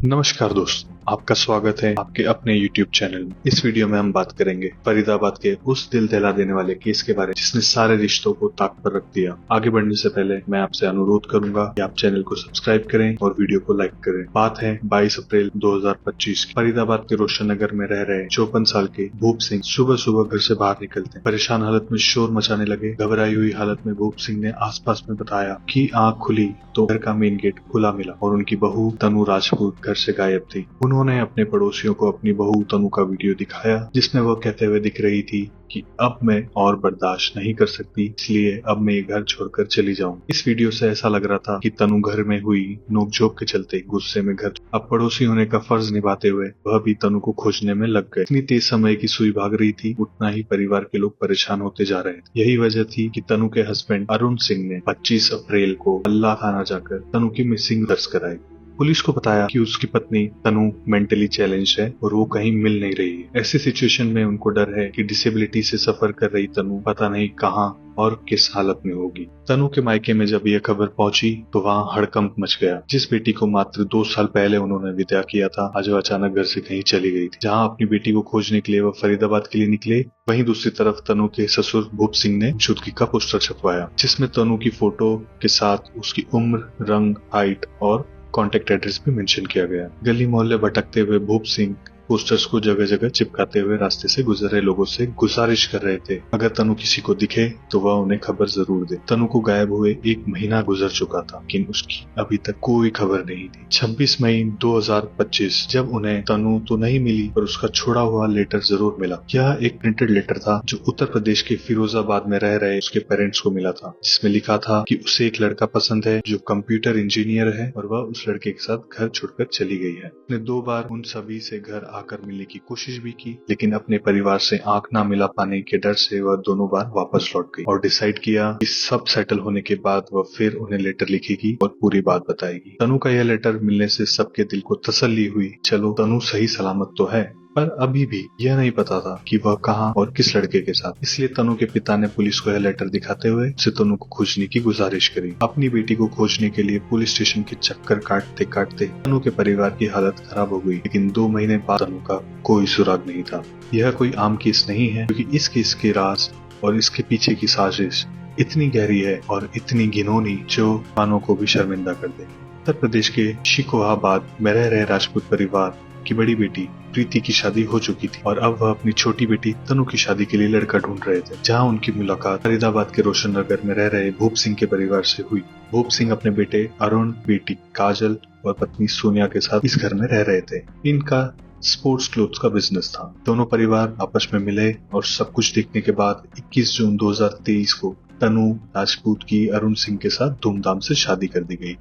नमस्कार दोस्त, आपका स्वागत है आपके अपने YouTube चैनल में। इस वीडियो में हम बात करेंगे फरीदाबाद के उस दिल दहला देने वाले केस के बारे में जिसने सारे रिश्तों को ताक पर रख दिया। आगे बढ़ने से पहले मैं आपसे अनुरोध करूंगा कि आप चैनल को सब्सक्राइब करें और वीडियो को लाइक करें। बात है 22 अप्रैल 2025 की। फरीदाबाद के रोशन नगर में रह रहे 54 साल के भूप सिंह सुबह सुबह घर से बाहर निकलते परेशान हालत में शोर मचाने लगे। घबराई हुई हालत में भूप सिंह ने आसपास में बताया कि आंख खुली तो घर का मेन गेट खुला मिला और उनकी बहू तनु राजपूत घर से गायब थी। उन्होंने अपने पड़ोसियों को अपनी बहू तनु का वीडियो दिखाया जिसमें वह कहते हुए दिख रही थी कि अब मैं और बर्दाश्त नहीं कर सकती, इसलिए अब मैं ये घर छोड़कर चली जाऊं। इस वीडियो से ऐसा लग रहा था कि तनु घर में हुई नोकझोंक के चलते गुस्से में घर अब पड़ोसी होने का फर्ज निभाते हुए वह भी तनु को खोजने में लग गए। इतनी तेज समय की सुई भाग रही थी, उतना ही परिवार के लोग परेशान होते जा रहे थे। यही वजह थी कि तनु के हस्बैंड अरुण सिंह ने 25 अप्रैल को अल्लाह थाना जाकर तनु की मिसिंग दर्ज कराई। पुलिस को बताया कि उसकी पत्नी तनु मेंटली चैलेंज है और वो कहीं मिल नहीं रही है। ऐसी सिचुएशन में उनको डर है कि डिसेबिलिटी से सफर कर रही तनु पता नहीं कहां और किस हालत में होगी। तनु के मायके में जब यह खबर पहुंची तो वहां हड़कंप मच गया। जिस बेटी को मात्र 2 साल पहले उन्होंने विदा किया था, आज वह अचानक घर से कहीं चली गई थी। जहां अपनी बेटी को खोजने के लिए वह फरीदाबाद के लिए निकले, वहीं दूसरी तरफ तनु के ससुर भूप सिंह ने मौजूदगी का पोस्टर छपवाया जिसमें तनु की फोटो के साथ उसकी उम्र, रंग, हाइट और कॉन्टेक्ट एड्रेस भी मेंशन किया गया। गली मोहल्ले भटकते हुए भूप सिंह पोस्टर्स को जगह जगह चिपकाते हुए रास्ते से गुजर रहे लोगों से गुजारिश कर रहे थे, अगर तनु किसी को दिखे तो वह उन्हें खबर जरूर दे। तनु को गायब हुए 1 महीना गुजर चुका था, लेकिन उसकी अभी तक कोई खबर नहीं थी। 26 मई 2025 जब उन्हें तनु तो नहीं मिली पर उसका छोड़ा हुआ लेटर जरूर मिला। यह एक प्रिंटेड लेटर था जो उत्तर प्रदेश के फिरोजाबाद में रह रहे उसके पेरेंट्स को मिला था, जिसमें लिखा था कि उसे एक लड़का पसंद है जो कंप्यूटर इंजीनियर है और वह उस लड़के के साथ घर छोड़कर चली गई है। उसने 2 बार उन सभी से घर आकर मिलने की कोशिश भी की, लेकिन अपने परिवार से आंख ना मिला पाने के डर से वह दोनों बार वापस लौट गई और डिसाइड किया कि सब सेटल होने के बाद वह फिर उन्हें लेटर लिखेगी और पूरी बात बताएगी। तनु का यह लेटर मिलने से सबके दिल को तसल्ली हुई, चलो तनु सही सलामत तो है। पर अभी भी यह नहीं पता था कि वह कहां और किस लड़के के साथ। इसलिए तनु के पिता ने पुलिस को यह लेटर दिखाते हुए उसे तनु को खोजने की गुजारिश करी। अपनी बेटी को खोजने के लिए पुलिस स्टेशन के चक्कर काटते काटते तनु के परिवार की हालत खराब हो गई, लेकिन 2 महीने बाद तनु का कोई सुराग नहीं था। यह कोई आम केस नहीं है, क्योंकि इस केस के राज और इसके पीछे की साजिश इतनी गहरी है और इतनी घिनौनी जो मानव को भी शर्मिंदा कर दे। उत्तर प्रदेश के शिकोहाबाद में रह रहे राजपूत परिवार की बड़ी बेटी प्रीति की शादी हो चुकी थी और अब वह अपनी छोटी बेटी तनु की शादी के लिए लड़का ढूंढ रहे थे, जहां उनकी मुलाकात फरीदाबाद के रोशन नगर में रह रहे भूप सिंह के परिवार से हुई। भूप सिंह अपने बेटे अरुण, बेटी काजल और पत्नी सोनिया के साथ इस घर में रह रहे थे। इनका स्पोर्ट्स क्लोथ्स का बिजनेस था। दोनों परिवार आपस में मिले और सब कुछ देखने के बाद 21 जून 2023 को तनु राजपूत की अरुण सिंह के साथ धूमधाम से शादी कर दी गई।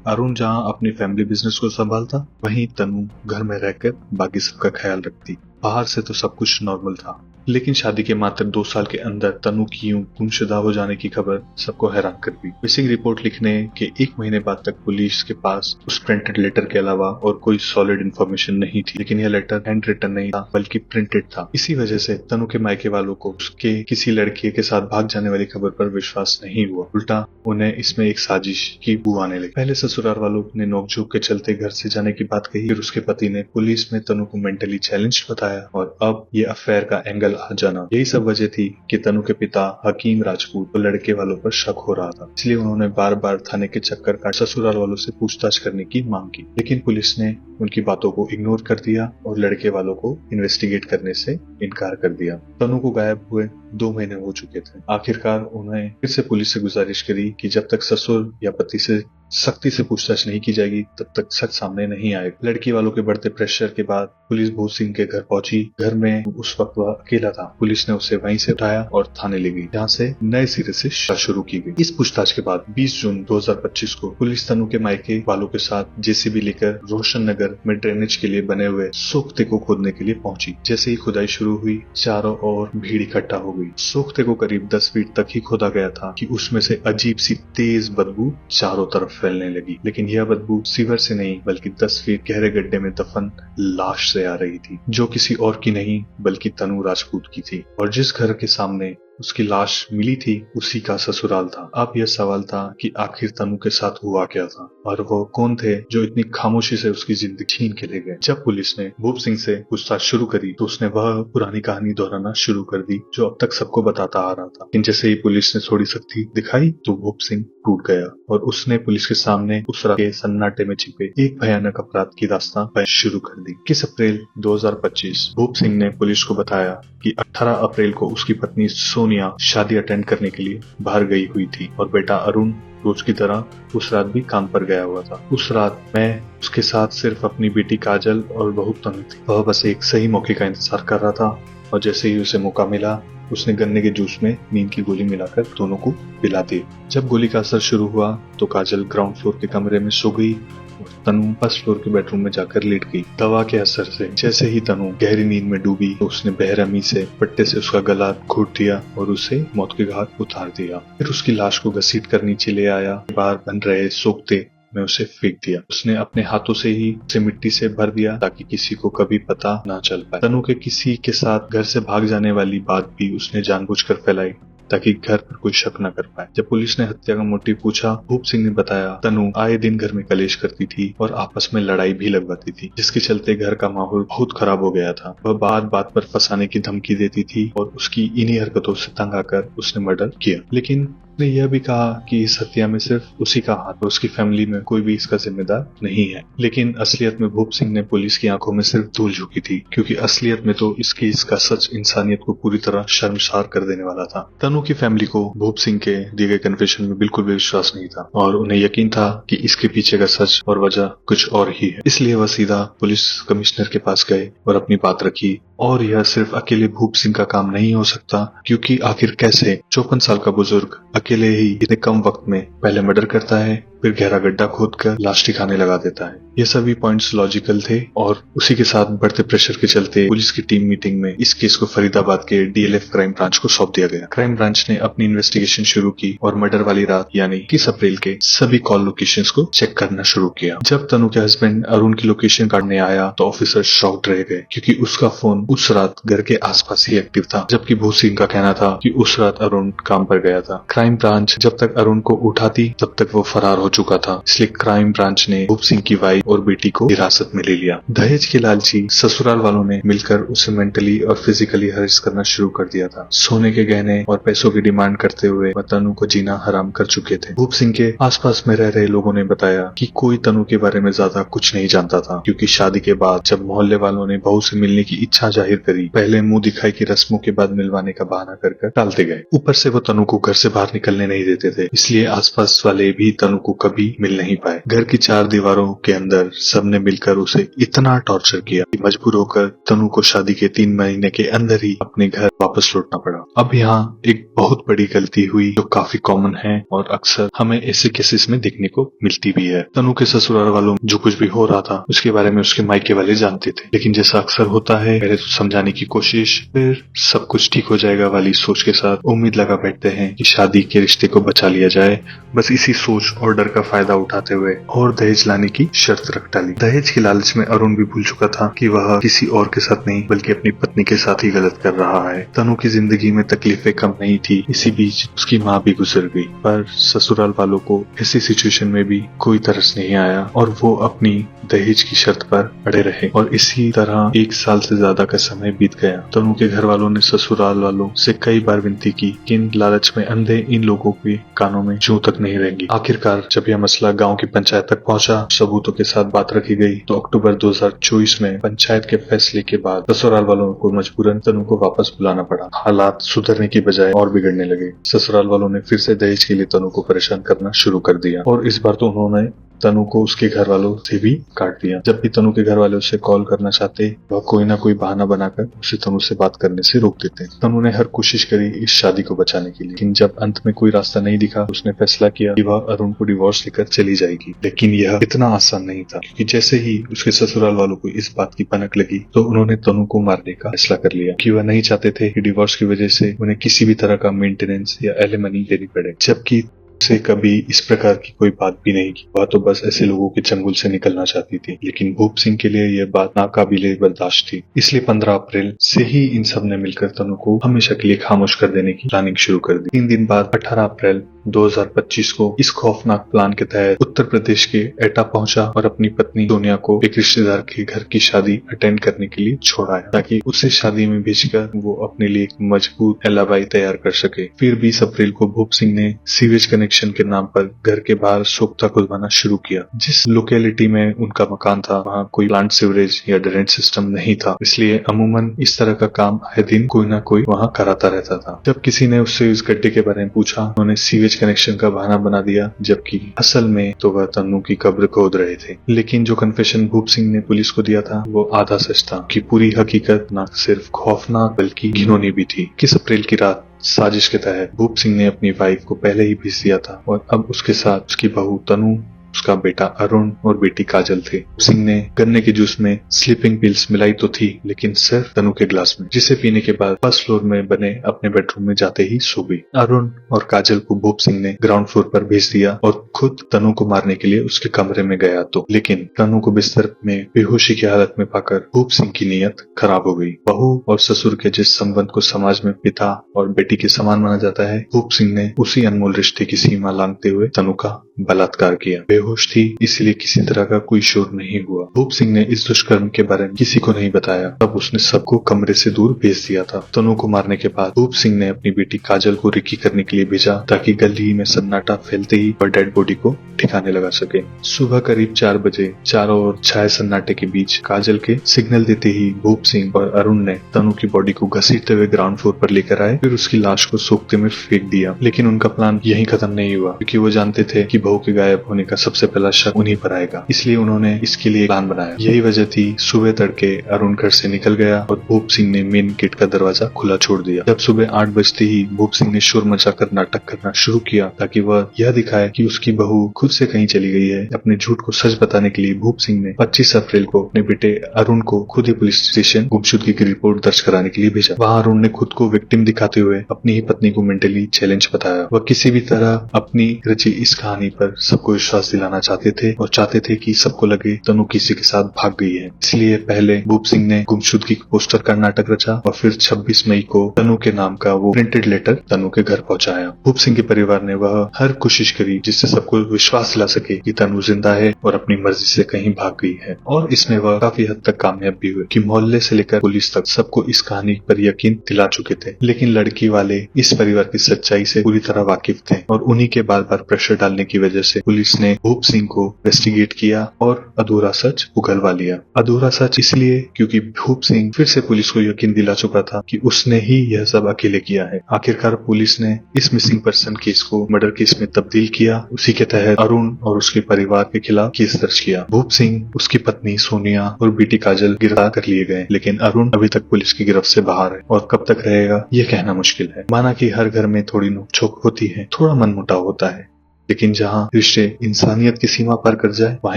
अरुण जहां अपनी फैमिली बिजनेस को संभालता, वहीं तनु घर में रहकर बाकी सबका ख्याल रखती। बाहर से तो सब कुछ नॉर्मल था, लेकिन शादी के मात्र 2 साल के अंदर तनु की यूं गुमशुदा हो जाने की खबर सबको हैरान कर दी। मिसिंग रिपोर्ट लिखने के 1 महीने बाद तक पुलिस के पास उस प्रिंटेड लेटर के अलावा और कोई सॉलिड इन्फॉर्मेशन नहीं थी, लेकिन यह लेटर हैंड रिटन नहीं था बल्कि प्रिंटेड था। इसी वजह से तनु के मायके वालों को उसके किसी लड़के के साथ भाग जाने वाली खबर पर विश्वास नहीं हुआ, उल्टा उन्हें इसमें एक साजिश की बू आने लगी। पहले ससुराल वालों ने नोकझोंक के चलते घर से जाने की बात कही, फिर उसके पति ने पुलिस में तनु को मेंटली चैलेंज बताया और अब ये अफेयर का एंगल आ जाना। यही सब वजह थी कि तनु के पिता हकीम राजपूत को लड़के वालों पर शक हो रहा था, इसलिए उन्होंने बार बार थाने के चक्कर काट ससुराल वालों से पूछताछ करने की मांग की, लेकिन पुलिस ने उनकी बातों को इग्नोर कर दिया और लड़के वालों को इन्वेस्टिगेट करने से इनकार कर दिया। तनु को गायब हुए 2 महीने हो चुके थे। आखिरकार उन्हें फिर से पुलिस से गुजारिश करी कि जब तक ससुर या पति से सख्ती से पूछताछ नहीं की जाएगी तब तक सच सामने नहीं आएगा। लड़की वालों के बढ़ते प्रेशर के बाद पुलिस भूप सिंह के घर पहुंची। घर में उस वक्त वह अकेला था। पुलिस ने उसे वहीं से उठाया और थाने ले गई, जहां से नए सिरे से शुरू की गई। इस पूछताछ के बाद 20 जून 2025 को पुलिस तनु के मायके वालों के साथ जेसीबी लेकर रोशन नगर में ड्रेनेज के लिए बने हुए सोख्ते को खोदने के लिए पहुंची। जैसे ही खुदाई शुरू हुई, चारों ओर भीड़ इकट्ठा हो गई। सोख्ते को करीब 10 फीट तक ही खोदा गया था कि उसमें से अजीब सी तेज बदबू चारों तरफ फैलने लगी, लेकिन यह बदबू सीवर से नहीं बल्कि 10 फीट गहरे गड्ढे में दफन लाश से आ रही थी, जो किसी और की नहीं बल्कि तनु राजपूत की थी। और जिस घर के सामने उसकी लाश मिली थी उसी का ससुराल था। अब यह सवाल था कि आखिर तनु के साथ हुआ क्या था और वो कौन थे जो इतनी खामोशी से उसकी जिंदगी छीन के ले गए। जब पुलिस ने भूप सिंह से पूछताछ शुरू करी तो उसने वह पुरानी कहानी दोहराना शुरू कर दी जो अब तक सबको बताता आ रहा था। लेकिन जैसे ही पुलिस ने थोड़ी सख्ती दिखाई तो भूप सिंह टूट गया और उसने पुलिस के सामने उस रात के सन्नाटे में छिपे एक भयानक अपराध की दास्तां बयान शुरू कर दी। 21 अप्रैल 2025 भूप सिंह ने पुलिस को बताया कि 18 अप्रैल को उसकी पत्नी सोनिया शादी अटेंड करने के लिए बाहर गई हुई थी और बेटा अरुण रोज की तरह उस रात भी काम पर गया हुआ था। उस रात मैं उसके साथ सिर्फ अपनी बेटी काजल और बहू तनु थी। वह बस एक सही मौके का इंतजार कर रहा था और जैसे ही उसे मौका मिला उसने गन्ने के जूस में नींद की गोली मिलाकर दोनों को पिला दी। जब गोली का असर शुरू हुआ तो काजल ग्राउंड फ्लोर के कमरे में सो गई और तनु फर्स्ट फ्लोर के बेडरूम में जाकर लेट गई। दवा के असर से जैसे ही तनु गहरी नींद में डूबी तो उसने बेरहमी से पट्टे से उसका गला घोट दिया और उसे मौत के घाट उतार दिया। फिर उसकी लाश को घसीट कर नीचे ले आया, बाहर बन रहे सोखते में उसे फेंक दिया। उसने अपने हाथों से ही उसे मिट्टी से भर दिया ताकि किसी को कभी पता ना चल पाए। तनु के किसी के साथ घर से भाग जाने वाली बात भी उसने जानबूझकर फैलाई ताकि घर पर कोई शक न कर पाए। जब पुलिस ने हत्या का मोटिव पूछा भूप सिंह ने बताया तनु आए दिन घर में कलेश करती थी और आपस में लड़ाई भी लगवाती थी जिसके चलते घर का माहौल बहुत खराब हो गया था। वह बात बात पर फंसाने की धमकी देती थी और उसकी इन्हीं हरकतों से तंग आकर उसने मर्डर किया। लेकिन उसने यह भी कहा कि इस हत्या में सिर्फ उसी का हाथ और उसकी फैमिली में कोई भी इसका जिम्मेदार नहीं है। लेकिन असलियत में भूप सिंह ने पुलिस की आंखों में सिर्फ धूल झोंकी थी क्योंकि असलियत में तो इसका सच इंसानियत को पूरी तरह शर्मसार कर देने वाला था। तनु की फैमिली को भूप सिंह के दिए गए कन्फेशन में बिल्कुल भी विश्वास नहीं था और उन्हें यकीन था कि इसके पीछे का सच और वजह कुछ और ही है। इसलिए वह सीधा पुलिस कमिश्नर के पास गए और अपनी बात रखी। और यह सिर्फ अकेले भूप सिंह का काम नहीं हो सकता क्योंकि आखिर कैसे 54 साल का बुजुर्ग अकेले ही इतने कम वक्त में पहले मर्डर करता है फिर गहरा गड्ढा खोदकर लाश ठिकाने लगा देता है। ये सभी पॉइंट्स लॉजिकल थे और उसी के साथ बढ़ते प्रेशर के चलते पुलिस की टीम मीटिंग में इस केस को फरीदाबाद के डीएलएफ क्राइम ब्रांच को सौंप दिया गया। क्राइम ब्रांच ने अपनी इन्वेस्टिगेशन शुरू की और मर्डर वाली रात यानी 21 अप्रैल के सभी कॉल लोकेशंस को चेक करना शुरू किया। जब तनु के हस्बैंड अरुण की लोकेशन काटने आया तो ऑफिसर शॉक्ड रह गए क्योंकि उसका फोन उस रात घर के आसपास ही एक्टिव था, जबकि भूप सिंह का कहना था कि उस रात अरुण काम पर गया था। क्राइम ब्रांच जब तक अरुण को उठाती तब तक वो फरार हो चुका था, इसलिए क्राइम ब्रांच ने भूप सिंह की वाइफ और बेटी को हिरासत में ले लिया। दहेज के लालची ससुराल वालों ने मिलकर उसे मेंटली और फिजिकली हरेस करना शुरू कर दिया था। सोने के गहने और पैसों की डिमांड करते हुए वह तनु को जीना हराम कर चुके थे। भूप सिंह के आसपास में रह रहे लोगों ने बताया कि कोई तनु के बारे में ज्यादा कुछ नहीं जानता था क्योंकि शादी के बाद जब मोहल्ले वालों ने बहू से मिलने की इच्छा जाहिर करी पहले मुंह दिखाई की रस्मों के बाद मिलवाने का बहाना कर टालते गए। ऊपर से वो तनु को घर से बाहर निकलने नहीं देते थे, इसलिए आसपास वाले भी तनु को कभी मिल नहीं पाए। घर की 4 दीवारों के अंदर सबने मिलकर उसे इतना टॉर्चर किया कि मजबूर होकर तनु को शादी के 3 महीने के अंदर ही अपने घर वापस लौटना पड़ा। अब यहाँ एक बहुत बड़ी गलती हुई जो काफी कॉमन है और अक्सर हमें ऐसे केसेस में देखने को मिलती भी है। तनु के ससुराल वालों जो कुछ भी हो रहा था उसके बारे में उसके मायके वाले जानते थे, लेकिन जैसा अक्सर होता है पहले तो समझाने की कोशिश फिर सब कुछ ठीक हो जाएगा वाली सोच के साथ उम्मीद लगा बैठते हैं कि शादी के रिश्ते को बचा लिया जाए। बस इसी सोच और डर का फायदा उठाते हुए और दहेज लाने की शर्त रख डाली। दहेज के लालच में अरुण भी भूल चुका था कि वह किसी और के साथ नहीं बल्कि अपनी पत्नी के साथ ही गलत कर रहा है। तनु की जिंदगी में तकलीफें कम नहीं थी, इसी बीच उसकी माँ भी गुजर गई, पर ससुराल वालों को ऐसी सिचुएशन में भी कोई तरस नहीं आया और वो अपनी दहेज की शर्त पर अड़े रहे और इसी तरह 1 साल से ज्यादा का समय बीत गया। तनु के घर वालों ने ससुराल वालों से कई बार विनती की कि इन लालच में अंधे इन लोगों के कानों में जूं तक नहीं रहेंगी। आखिरकार जब यह मसला गांव की पंचायत तक पहुंचा, सबूतों के साथ बात रखी गई तो अक्टूबर 2024 में पंचायत के फैसले के बाद ससुराल वालों को मजबूरन तनु को वापस बुलाना पड़ा। हालात सुधरने की बजाय और बिगड़ने लगे। ससुराल वालों ने फिर से दहेज के लिए तनु को परेशान करना शुरू कर दिया और इस बार तो उन्होंने तनु को उसके घर वालों से भी काट दिया। जब भी तनु के घर वाले उसे कॉल करना चाहते वह कोई ना कोई बहाना बनाकर उसे तनु से बात करने से रोक देते। तनु ने हर कोशिश करी इस शादी को बचाने के लिए, लेकिन जब अंत में कोई रास्ता नहीं दिखा उसने फैसला किया कि वह अरुण को डिवोर्स लेकर चली जाएगी। लेकिन यह इतना आसान नहीं था क्योंकि जैसे ही उसके ससुराल वालों को इस बात की भनक लगी तो उन्होंने तनु को मारने का फैसला कर लिया कि वह नहीं चाहते थे कि डिवोर्स की वजह से उन्हें किसी भी तरह का मेंटेनेंस या एलिमनी देनी पड़े। जबकि उसे कभी इस प्रकार की कोई बात भी नहीं की। वह तो बस ऐसे लोगों के चंगुल से निकलना चाहती थी, लेकिन भूप सिंह के लिए यह बात नाकाबिले बर्दाश्त थी। इसलिए 15 अप्रैल से ही इन सब ने मिलकर तनु को हमेशा के लिए खामोश कर देने की प्लानिंग शुरू कर दी। 3 दिन बाद 18 अप्रैल 2025 को इस खौफनाक प्लान के तहत उत्तर प्रदेश के एटा पहुंचा और अपनी पत्नी सोनिया को एक रिश्तेदार के घर की शादी अटेंड करने के लिए छोड़ाया, ताकि उसे शादी में भेजकर वो अपने लिए एक मजबूत एलाबाई तैयार कर सके। फिर 20 अप्रैल को भूप सिंह ने सीवेज कनेक्शन के नाम पर घर के बाहर सोख्ता खुदवाना शुरू किया। जिस लोकेलिटी में उनका मकान था वहाँ कोई प्लांट सीवरेज या ड्रेनेज सिस्टम नहीं था, इसलिए अमूमन इस तरह का काम आए दिन कोई ना कोई वहाँ कराता रहता था। जब किसी ने उससे इस गड्ढे के बारे में पूछा, उन्होंने सीवेज कनेक्शन का बहाना बना दिया, जबकि असल में तो वह तन्नू की कब्र खोद रहे थे। लेकिन जो कन्फेशन भूप सिंह ने पुलिस को दिया था वो आधा सच था, कि पूरी हकीकत न सिर्फ खौफनाक बल्कि घिनौनी भी थी। 21 अप्रैल की रात साजिश के तहत भूप सिंह ने अपनी वाइफ को पहले ही भेज दिया था और अब उसके साथ उसकी बहू तनु, उसका बेटा अरुण और बेटी काजल थे। सिंह ने गन्ने के जूस में स्लीपिंग पिल्स मिलाई तो थी, लेकिन सिर्फ तनु के ग्लास में, जिसे पीने के बाद फर्स्ट फ्लोर में बने अपने बेडरूम में जाते ही सो गई। अरुण और काजल को भूप सिंह ने ग्राउंड फ्लोर पर भेज दिया और खुद तनु को मारने के लिए उसके कमरे में गया तो, लेकिन तनु को बिस्तर में बेहोशी की हालत में पाकर भूप सिंह की नीयत खराब हो गई। बहू और ससुर के जिस संबंध को समाज में पिता और बेटी के समान माना जाता है, भूप सिंह ने उसी अनमोल रिश्ते की सीमा लांघते हुए तनु का बलात्कार किया। बेहोश थी इसलिए किसी तरह का कोई शोर नहीं हुआ। भूप सिंह ने इस दुष्कर्म के बारे में किसी को नहीं बताया। तब उसने सबको कमरे से दूर भेज दिया था। तनु को मारने के बाद भूप सिंह ने अपनी बेटी काजल को रिक्की करने के लिए भेजा, ताकि गली में सन्नाटा फैलते ही वह डेड बॉडी को ठिकाने लगा सके। सुबह करीब 4 बजे चारों ओर छाए सन्नाटे के बीच काजल के सिग्नल देते ही भूप सिंह और अरुण ने तनु की बॉडी को घसीटते हुए ग्राउंड फ्लोर पर लेकर आए, फिर उसकी लाश को सोखते में फेंक दिया। लेकिन उनका प्लान यहीं खत्म नहीं हुआ, क्योंकि वो जानते थे कि बहू के गायब होने का सबसे पहला शक उन्हीं पर आएगा। इसलिए उन्होंने इसके लिए प्लान बनाया। यही वजह थी सुबह तड़के अरुण घर से निकल गया और भूप सिंह ने मेन गेट का दरवाजा खुला छोड़ दिया। जब सुबह 8 बजते ही भूप सिंह ने शोर मचाकर नाटक करना शुरू किया, ताकि वह यह दिखाए कि उसकी बहू खुद से कहीं चली गई है। अपने झूठ को सच बताने के लिए भूप सिंह ने 25 अप्रैल को अपने बेटे अरुण को खुद ही पुलिस स्टेशन गुमशुदगी की रिपोर्ट दर्ज कराने के लिए भेजा। वहाँ अरुण ने खुद को विक्टिम दिखाते हुए अपनी ही पत्नी को मेंटली चैलेंज बताया। वह किसी भी तरह अपनी रची इस कहानी पर सबको विश्वास दिलाना चाहते थे और चाहते थे कि सबको लगे तनु किसी के साथ भाग गई है। इसलिए पहले भूप सिंह ने गुमशुदगी पोस्टर का नाटक रचा और फिर 26 मई को तनु के नाम का वो प्रिंटेड लेटर तनु के घर पहुंचाया। भूप सिंह के परिवार ने वह हर कोशिश करी जिससे सबको विश्वास दिला सके कि तनु जिंदा है और अपनी मर्जी से कहीं भाग गई है, और इसमें वह काफी हद तक कामयाब भी हुए कि मोहल्ले से लेकर पुलिस तक सबको इस कहानी पर यकीन दिला चुके थे। लेकिन लड़की वाले इस परिवार की सच्चाई से पूरी तरह वाकिफ थे और उन्हीं के बार बार प्रेशर डालने की वजह से पुलिस ने भूप सिंह को इन्वेस्टिगेट किया और अधूरा सच उगलवा लिया। अधूरा सच इसलिए क्योंकि भूप सिंह फिर से पुलिस को यकीन दिला चुका था कि उसने ही यह सब अकेले किया है। आखिरकार पुलिस ने इस मिसिंग पर्सन केस को मर्डर केस में तब्दील किया। उसी के तहत अरुण और उसके परिवार के खिलाफ केस दर्ज किया। भूप सिंह, उसकी पत्नी सोनिया और बेटी काजल गिरफ्तार कर लिए गए, लेकिन अरुण अभी तक पुलिस की गिरफ्त से बाहर है और कब तक रहेगा यह कहना मुश्किल है। माना कि हर घर में थोड़ी नोकझोंक होती है, थोड़ा मनमुटाव होता है, लेकिन जहाँ रिश्ते इंसानियत की सीमा पार कर जाए, वहाँ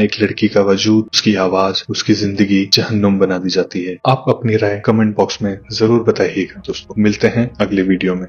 एक लड़की का वजूद, उसकी आवाज, उसकी जिंदगी जहन्नुम बना दी जाती है। आप अपनी राय कमेंट बॉक्स में जरूर बताइएगा दोस्तों। मिलते हैं अगले वीडियो में।